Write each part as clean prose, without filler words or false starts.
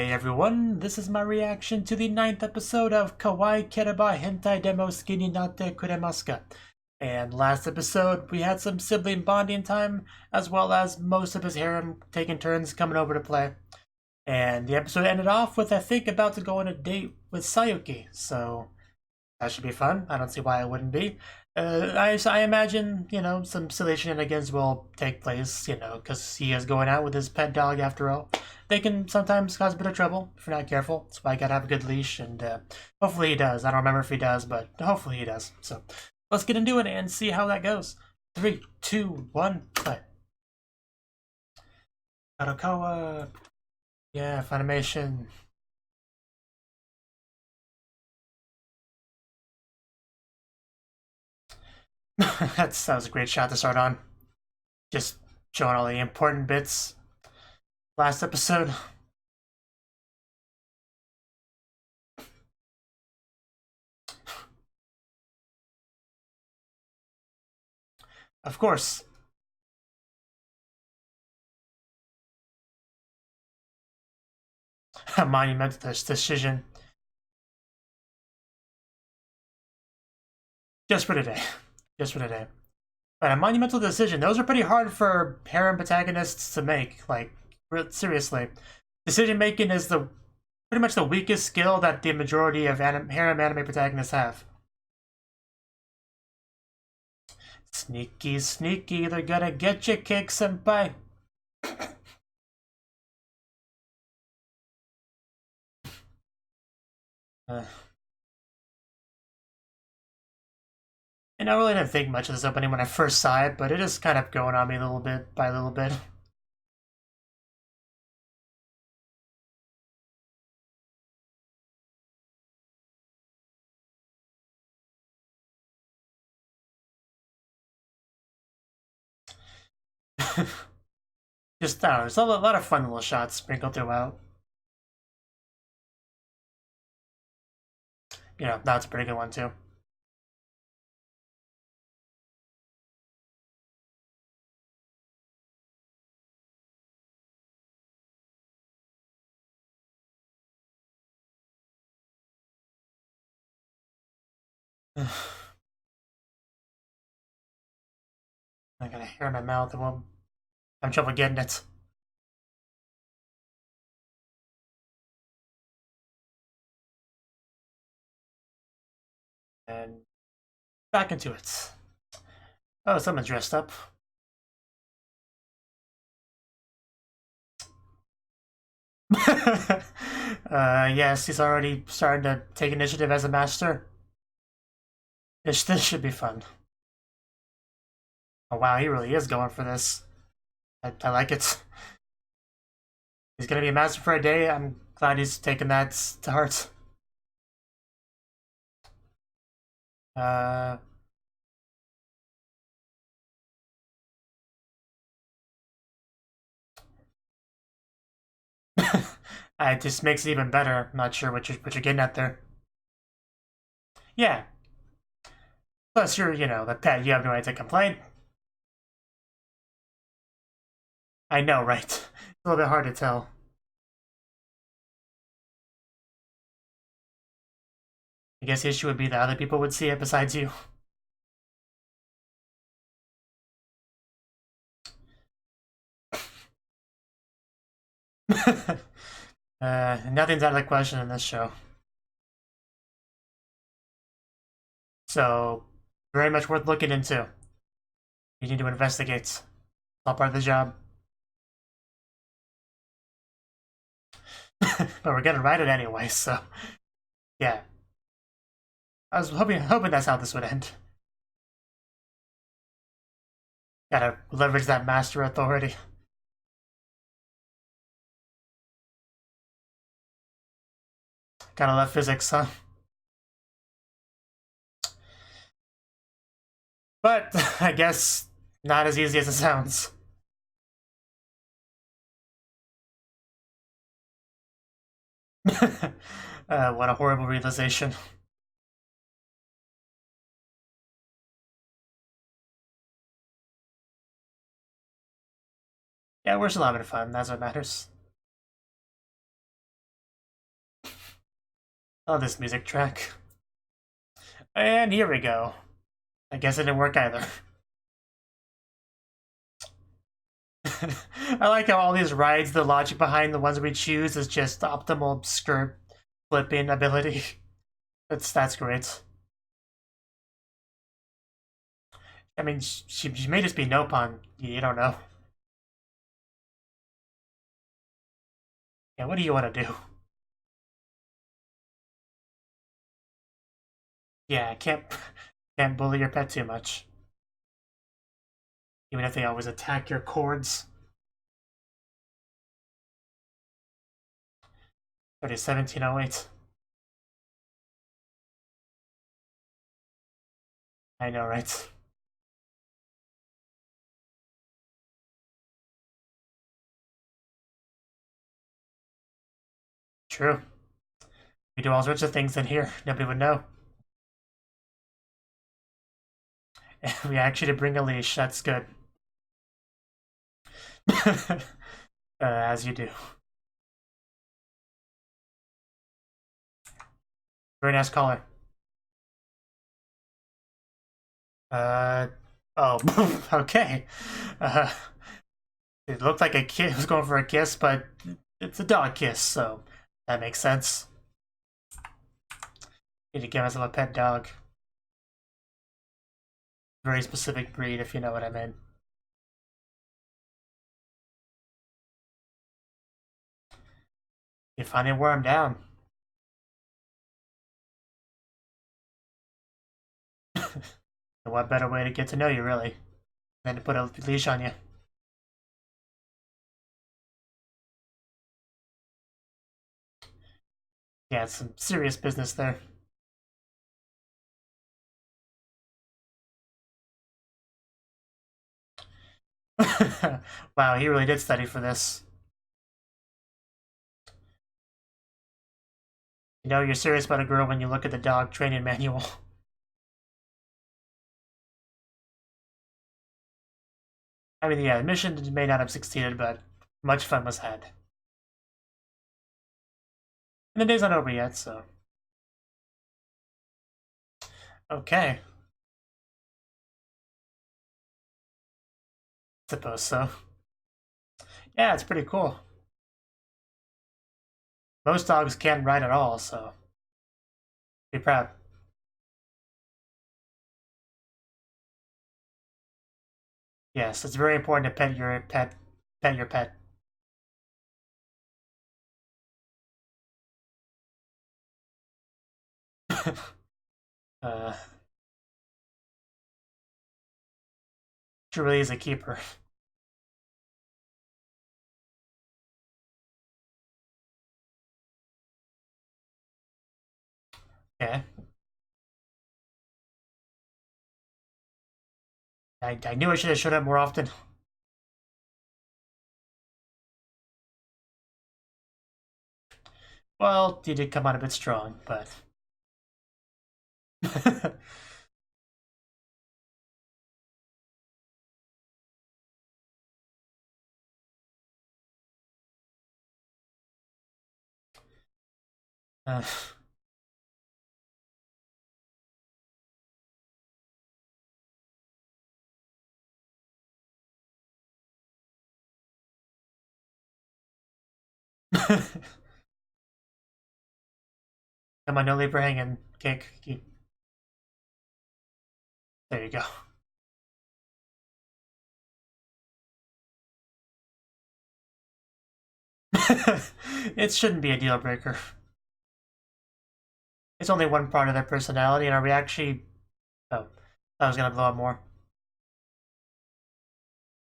Hey everyone, this is my reaction to the 9th episode of Kawaikereba Hentai Demo Skinny Natte Kuremasu. And last episode, we had some sibling bonding time, as well as most of his harem taking turns coming over to play. And the episode ended off with, I think, about to go on a date with Sayuki, so that should be fun. I don't see why it wouldn't be. I imagine, some silly shenanigans will take place, because he is going out with his pet dog after all. They can sometimes cause a bit of trouble if you're not careful. That's why I gotta have a good leash, and hopefully he does. I don't remember if he does, but hopefully he does. So let's get into it and see how that goes. 3, 2, 1, play. Kadokawa. Yeah, Funimation. that was a great shot to start on. Just showing all the important bits. Last episode. Of course. A monumental decision. Just for today. Just for today. But a monumental decision. Those are pretty hard for harem protagonists to make. Like, seriously. Decision making is pretty much the weakest skill that the majority of harem anime protagonists have. Sneaky, sneaky, they're gonna get you, Kick Senpai. And I really didn't think much of this opening when I first saw it, but it is kind of going on me a little bit by a little bit. Just, I don't know, there's a lot of fun little shots sprinkled throughout. That's a pretty good one too. I got a hair in my mouth and I'm having trouble getting it. And back into it. Oh, someone's dressed up. Yes, he's already starting to take initiative as a master. This should be fun. Oh wow, he really is going for this. I like it. He's gonna be a master for a day. I'm glad he's taking that to heart. Uh... it just makes it even better. I'm not sure what you're getting at there. Yeah. Plus, you're, the pet. You have no right to complain. I know, right? It's a little bit hard to tell. I guess the issue would be that other people would see it besides you. Nothing's out of the question in this show. So, very much worth looking into. You need to investigate. It's all part of the job. But we're gonna write it anyway, so yeah. I was hoping that's how this would end. Gotta leverage that master authority. Gotta love physics, huh? But I guess not as easy as it sounds. What a horrible realization. Yeah, we're still having fun. That's what matters. Oh, this music track. And here we go. I guess it didn't work either. I like how all these rides, the logic behind the ones we choose is just optimal skirt flipping ability. That's great. I mean, she may just be Nopon. You don't know. Yeah, what do you want to do? Yeah, can't bully your pet too much. Even if they always attack your cords. 1708. I know, right? True. We do all sorts of things in here. Nobody would know. We actually did bring a leash. That's good. As you do. Very nice collar. Oh, okay. It looked like a kid was going for a kiss, but it's a dog kiss, so that makes sense. Need to get myself a pet dog. Very specific breed, if you know what I mean. You finally wore him down. What better way to get to know you, really, than to put a leash on you? Yeah, it's some serious business there. Wow, he really did study for this. You know you're serious about a girl when you look at the dog training manual. I mean, yeah, the mission may not have succeeded, but much fun was had. And the day's not over yet, so... Okay. Suppose so. Yeah, it's pretty cool. Most dogs can't ride at all, so... Be proud. Yes, it's very important to pet your pet. Pet your pet. uh... She really is a keeper. Okay. I knew I should have showed up more often. Well, he did come out a bit strong, but... uh... Come on, don't leave her hanging, Kick. There you go. It shouldn't be a deal breaker. It's only one part of their personality, and are we actually... Oh, I was gonna blow up more.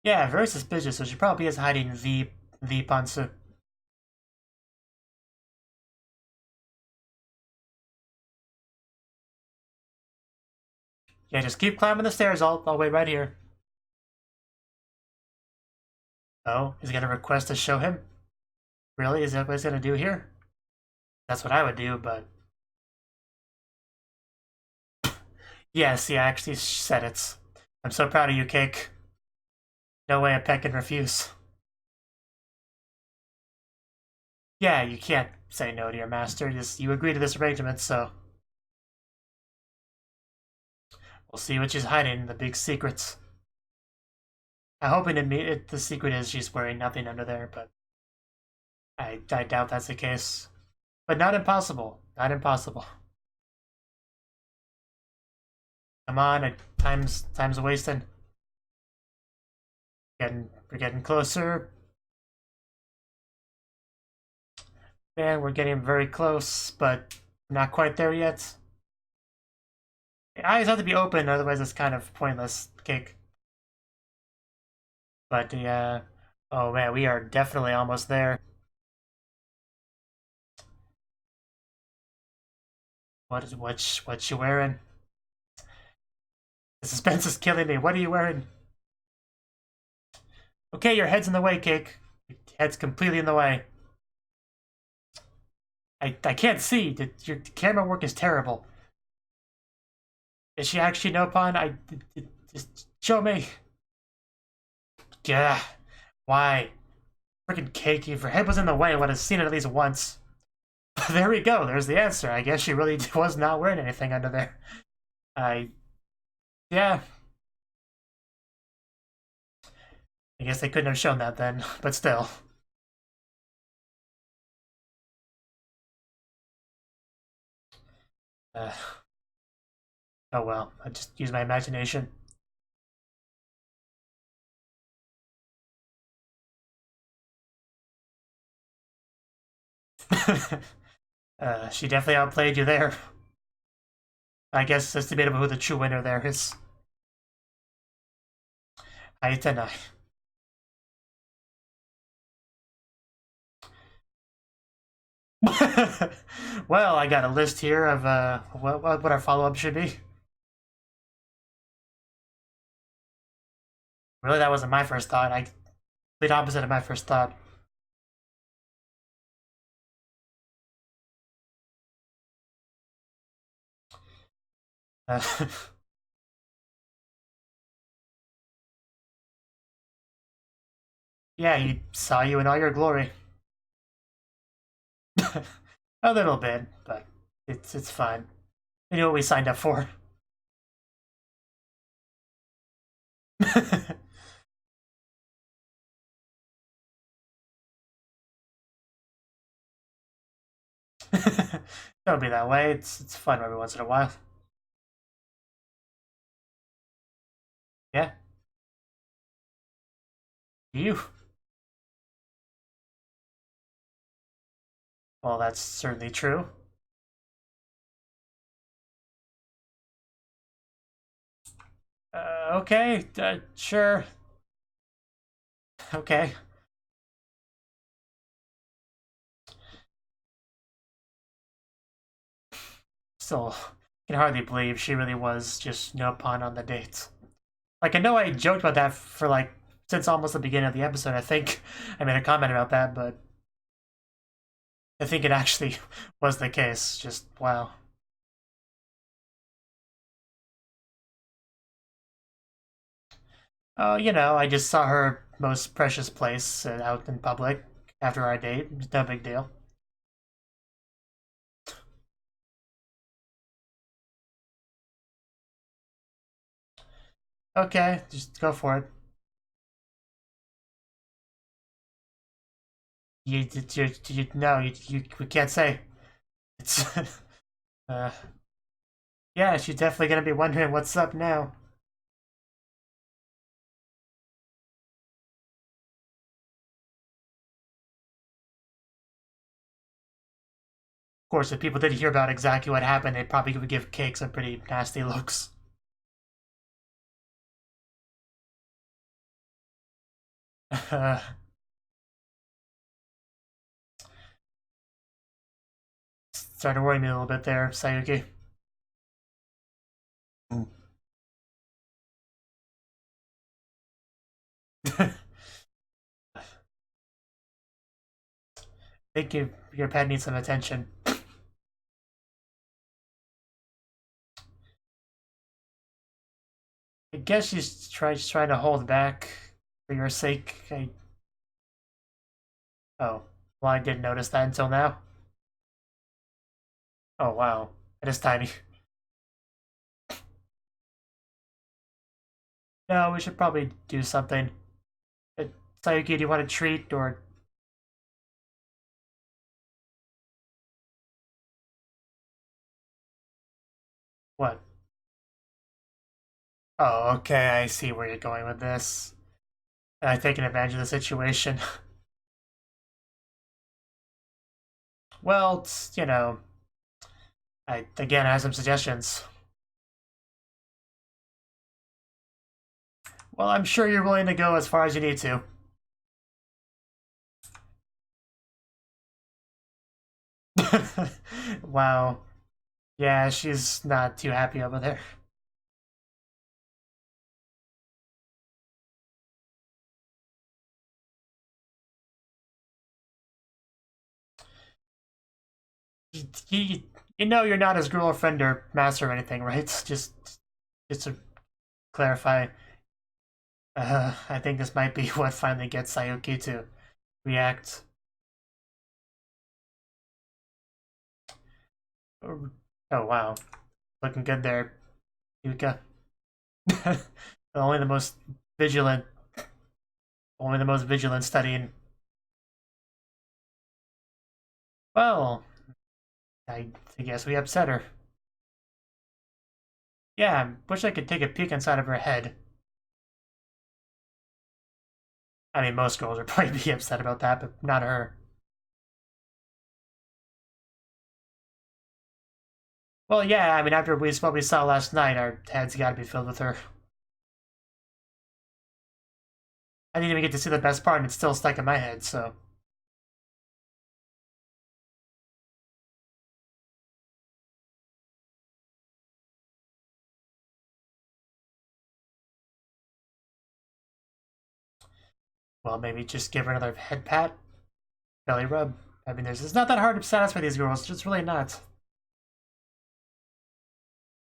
Yeah, very suspicious, so she probably is hiding the Pansu. Yeah, just keep climbing the stairs, I'll wait right here. Oh, he's gonna request to show him? Really? Is that what he's gonna do here? That's what I would do, but... Yes, he actually said it. I'm so proud of you, Cake. No way a pet can refuse. Yeah, you can't say no to your master. Just you agree to this arrangement, so we'll see what she's hiding. The big secrets. I'm hoping the secret is she's wearing nothing under there, but I doubt that's the case. But not impossible. Not impossible. Come on, time's wasting. We're getting closer. Man, we're getting very close, but not quite there yet. The eyes have to be open, otherwise it's kind of pointless cake. But yeah, oh man, we are definitely almost there. What you wearing? The suspense is killing me. What are you wearing? Okay, your head's in the way, Cake. Your head's completely in the way. I can't see. Your camera work is terrible. Is she actually Nopon? Just show me. Yeah. Why? Freaking Cake, if her head was in the way, I would have seen it at least once. There we go. There's the answer. I guess she really was not wearing anything under there. Yeah. I guess they couldn't have shown that then, but still. Oh well, I just use my imagination. She definitely outplayed you there. I guess it's debatable who the true winner there is. Aitenai. Well, I got a list here of what our follow-up should be. Really, that wasn't my first thought. I complete opposite of my first thought. Yeah, he saw you in all your glory. A little bit, but it's fine. We knew what we signed up for. Don't be that way. It's fun every once in a while. Yeah. You. Well, that's certainly true. Okay, sure. Okay. Still, can hardly believe she really was just no pun on the dates. Like, I know I joked about that for, like, since almost the beginning of the episode. I think I made a comment about that, but I think it actually was the case. Just, wow. Oh, you know, I just saw her most precious place out in public after our date. No big deal. Okay, just go for it. No, we can't say. It's, uh, yeah, she's definitely gonna be wondering what's up now. Of course, if people didn't hear about exactly what happened, they probably would give Cake some pretty nasty looks. Starting to worry me a little bit there, Sayuki. I think your pet needs some attention. I guess she's trying to hold back for your sake. Oh, well, I didn't notice that until now. Oh, wow. It is tiny. No, we should probably do something. Sayuki, do you want a treat, or... What? Oh, okay, I see where you're going with this. I'm taking advantage of the situation. Well, you know, again, I have some suggestions. Well, I'm sure you're willing to go as far as you need to. Wow. Yeah, she's not too happy over there. You, you know you're not his girlfriend or master or anything, right? Just to clarify, I think this might be what finally gets Sayuki to react. Oh, wow. Looking good there, Yuka. Only the most vigilant. Only the most vigilant studying. Well, I guess we upset her. Yeah, I wish I could take a peek inside of her head. I mean, most girls would probably be upset about that, but not her. Well, yeah, I mean, after what we saw last night, our heads gotta be filled with her. I didn't even get to see the best part, and it's still stuck in my head, so... Well, maybe just give her another head pat, belly rub. I mean, it's not that hard to satisfy these girls, it's just really not.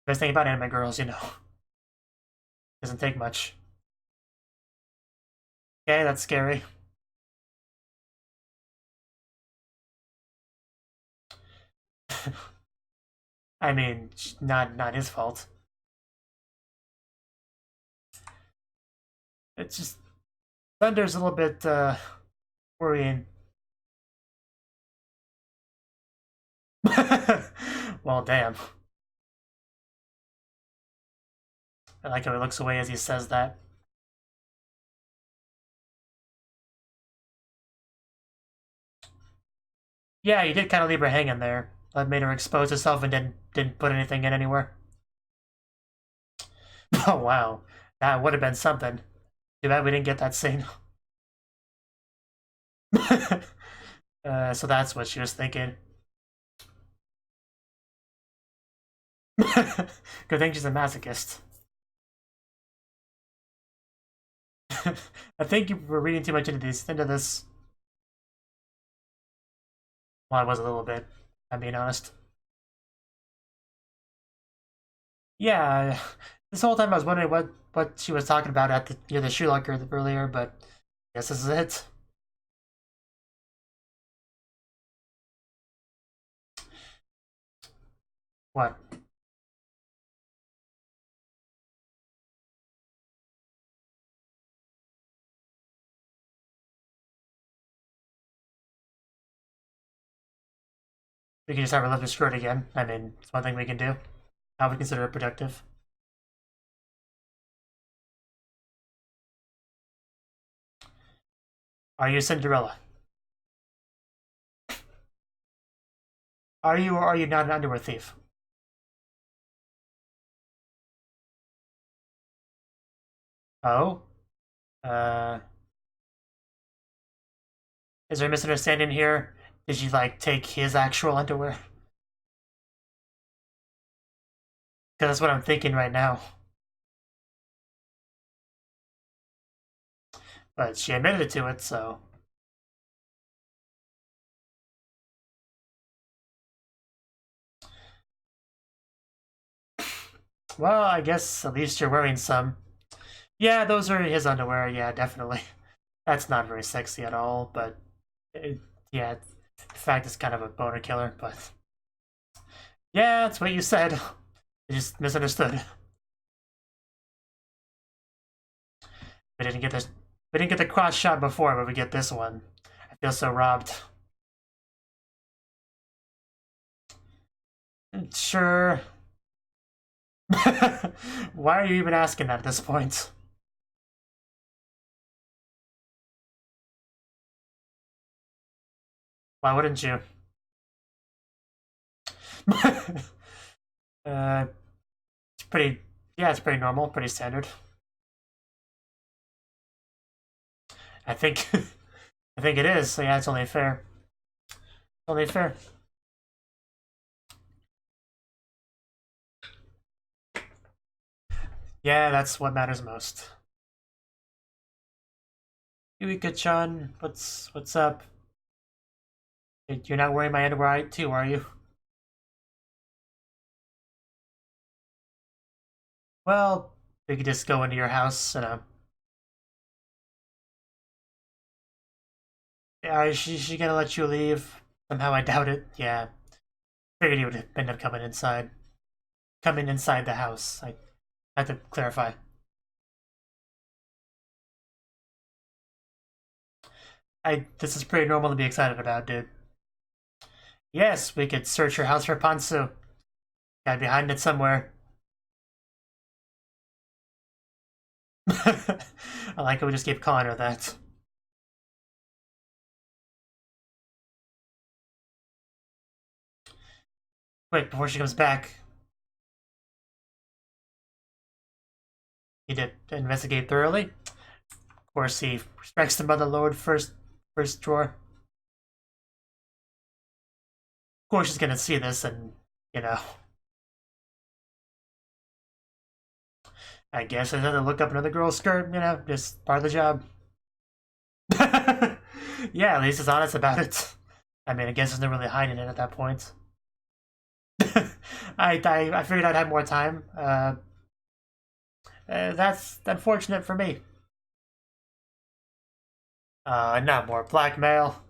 Best thing about anime girls, you know. Doesn't take much. Okay, that's scary. I mean, not his fault. It's just Thunder's a little bit worrying. Well, damn. I like how he looks away as he says that. Yeah, you did kind of leave her hanging there. That made her expose herself and didn't put anything in anywhere. Oh wow, that would have been something. Too bad we didn't get that scene. So that's what she was thinking. Good thing she's a masochist. I think you were reading too much into this. Well, I was a little bit. I'm being honest. Yeah, this whole time I was wondering what she was talking about at the near the shoe locker earlier, but I guess this is it. What? We can just have her lift her skirt again. I mean, it's one thing we can do. I would consider it productive. Are you Cinderella? Are you or are you not an underwear thief? Oh? Uh, is there a misunderstanding here? Did you, like, take his actual underwear? Because that's what I'm thinking right now. But she admitted to it, so... Well, I guess at least you're wearing some. Yeah, those are his underwear, yeah, definitely. That's not very sexy at all, but... yeah, in fact, it's kind of a boner killer, but... Yeah, that's what you said. I just misunderstood. We didn't get this. We didn't get the cross shot before, but we get this one. I feel so robbed. Sure. Why are you even asking that at this point? Why wouldn't you? It's pretty. Yeah, it's pretty normal, pretty standard. I think. I think it is. So yeah, it's only fair. Only fair. Yeah, that's what matters most. Iwachan, what's up? You're not wearing my underwear too, are you? Well, we could just go into your house and is she gonna let you leave? Somehow I doubt it. Yeah. Figured you would end up coming inside. Coming inside the house. I have to clarify. This is pretty normal to be excited about, dude. Yes, we could search your house for Pansu. Got behind it somewhere. I like it, we just keep calling her that. Wait, before she comes back. He did investigate thoroughly. Of course, he respects the Mother Lord first drawer. Of course, she's gonna see this and, you know. I guess I had to look up another girl's skirt, you know, just part of the job. Yeah, at least he's honest about it. I mean, I guess there's no really hiding it at that point. I figured I'd have more time. That's unfortunate for me. Not more blackmail.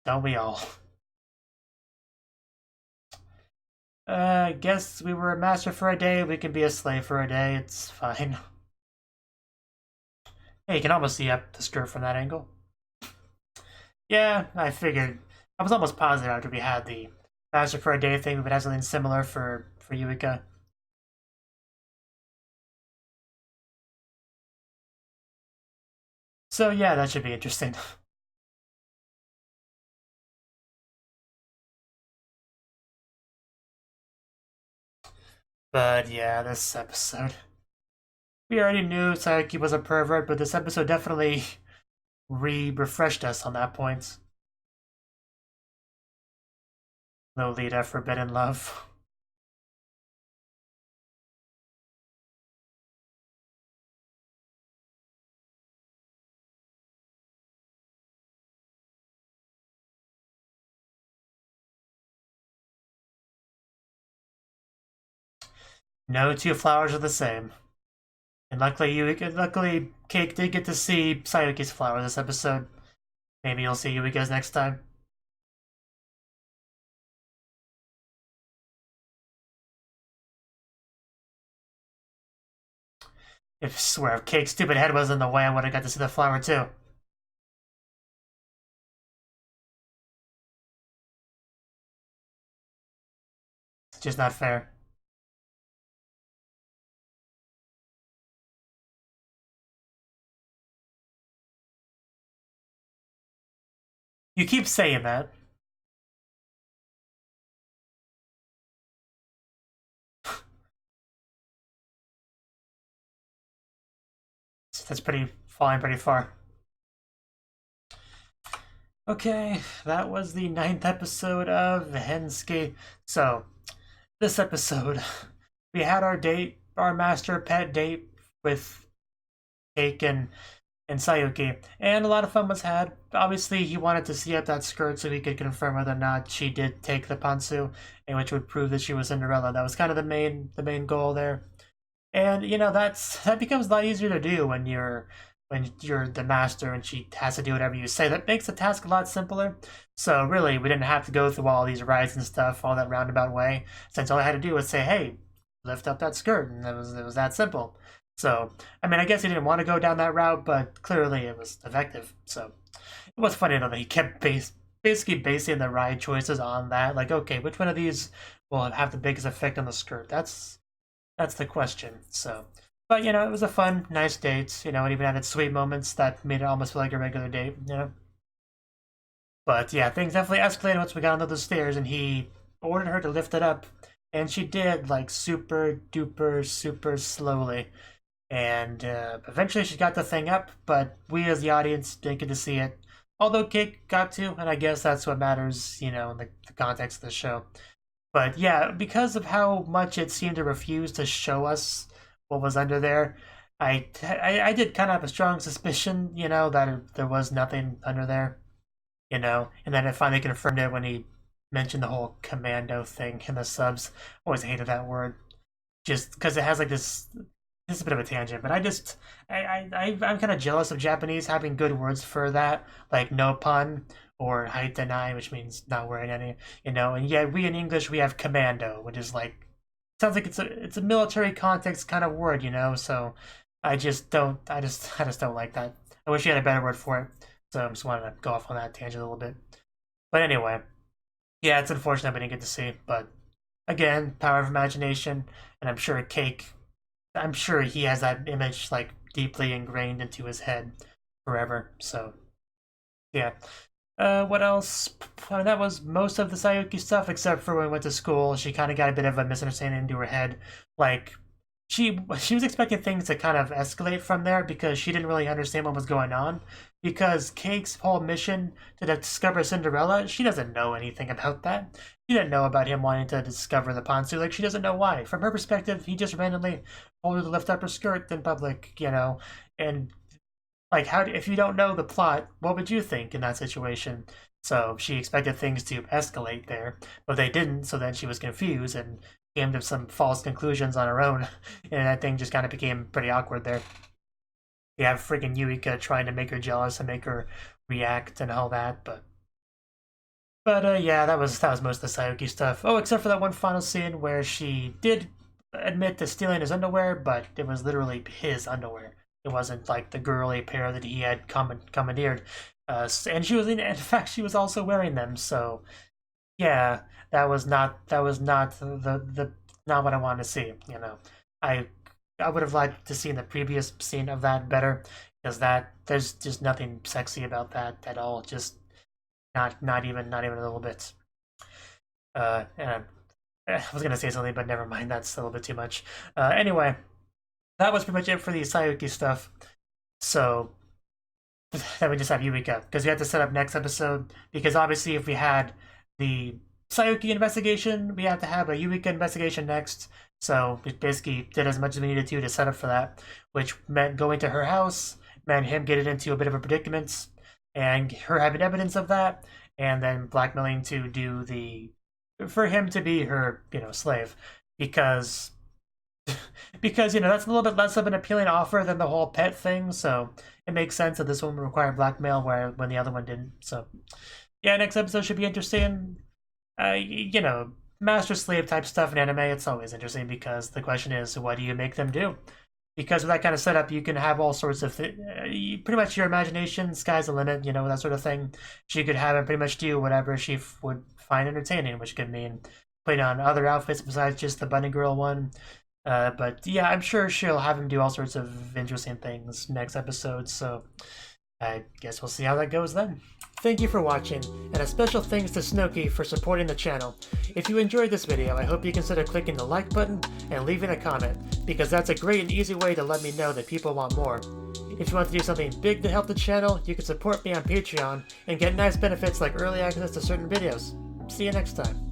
Don't we all? I guess we were a master for a day, we can be a slave for a day, it's fine. Hey, you can almost see up the skirt from that angle. Yeah, I figured. I was almost positive after we had the master for a day thing, we would have something similar for Yuika. So yeah, that should be interesting. But yeah, this episode. We already knew Sayuki was a pervert, but this episode definitely refreshed us on that point. Lolita, forbidden love. No two flowers are the same. And luckily, Cake did get to see Sayuki's flower this episode. Maybe you'll see Yuika's next time. If Cake's stupid head was in the way, I would have got to see the flower too. It's just not fair. You keep saying that. That's falling pretty far. Okay, that was the 9th episode of HenSuki. So, this episode, we had our date, our master pet date with Cake and Sayuki, and a lot of fun was had. Obviously, he wanted to see up that skirt so he could confirm whether or not she did take the pantsu, and which would prove that she was Cinderella. That was kind of the main goal there. And you know that becomes a lot easier to do when you're when you're the master and she has to do whatever you say. That makes the task a lot simpler. So really, we didn't have to go through all these rides and stuff, all that roundabout way, since all I had to do was say, hey, lift up that skirt, and it was that simple. So, I mean, I guess he didn't want to go down that route, but clearly it was effective. So, it was funny, though, that he kept basically basing the ride choices on that. Like, okay, which one of these will have the biggest effect on the skirt? That's the question. So, but, you know, it was a fun, nice date. You know, it even had its sweet moments that made it almost feel like a regular date, you know? But, yeah, things definitely escalated once we got onto the stairs, and he ordered her to lift it up. And she did, like, super duper, super slowly. And eventually she got the thing up, but we as the audience didn't get to see it. Although Cake got to, and I guess that's what matters, you know, in the context of the show. But yeah, because of how much it seemed to refuse to show us what was under there, I did kind of have a strong suspicion, you know, that there was nothing under there, you know. And then it finally confirmed it when he mentioned the whole commando thing in the subs. Always hated that word, just because it has like this. This is a bit of a tangent, but I'm kind of jealous of Japanese having good words for that, like no pun or haitenai, which means not wearing any, you know. And yet we in English we have commando, which is like sounds like it's a military context kind of word, you know. So I just don't like that. I wish you had a better word for it. So I just wanted to go off on that tangent a little bit. But anyway, yeah, it's unfortunate we didn't get to see, but again, power of imagination, and I'm sure he has that image like deeply ingrained into his head forever. So, yeah. What else? I mean, that was most of the Sayuki stuff, except for when we went to school. She kind of got a bit of a misunderstanding into her head. Like, she was expecting things to kind of escalate from there because she didn't really understand what was going on. Because Cake's whole mission to discover Cinderella, she doesn't know anything about that. She didn't know about him wanting to discover the Ponsu. Like, she doesn't know why. From her perspective, he just randomly told her to lift up her skirt in public, you know. And, like, if you don't know the plot, what would you think in that situation? So she expected things to escalate there, but they didn't, so then she was confused and came to some false conclusions on her own. And that thing just kind of became pretty awkward there. You have freaking Yuika trying to make her jealous and make her react and all that, but yeah, that was most of the Sayuki stuff. Oh, except for that one final scene where she did admit to stealing his underwear, but it was literally his underwear. It wasn't like the girly pair that he had commandeered. And she was in fact she was also wearing them. So yeah, that was not the not what I wanted to see. You know, I would have liked to see the previous scene of that better, because there's just nothing sexy about that at all. Just not even a little bit. And I was gonna say something, but never mind. That's a little bit too much. Anyway, that was pretty much it for the Sayuki stuff. So then we just have Yuika, because we had to set up next episode. Because obviously, if we had the Sayuki investigation, we have to have a Yuika investigation next. So we basically did as much as we needed to set up for that, which meant going to her house, meant him getting into a bit of a predicament, and her having evidence of that, and then blackmailing for him to be her, you know, slave, because you know, that's a little bit less of an appealing offer than the whole pet thing. So it makes sense that this one would require blackmail when the other one didn't. So yeah, next episode should be interesting. You know, master slave type stuff in anime, it's always interesting, because the question is, what do you make them do? Because with that kind of setup, you can have all sorts of pretty much your imagination, sky's the limit, you know, that sort of thing. She could have him pretty much do whatever she would find entertaining, which could mean putting on other outfits besides just the bunny girl one. But yeah, I'm sure she'll have him do all sorts of interesting things next episode, so I guess we'll see how that goes then. Thank you for watching, and a special thanks to Cnouki for supporting the channel. If you enjoyed this video, I hope you consider clicking the like button and leaving a comment, because that's a great and easy way to let me know that people want more. If you want to do something big to help the channel, you can support me on Patreon and get nice benefits like early access to certain videos. See you next time.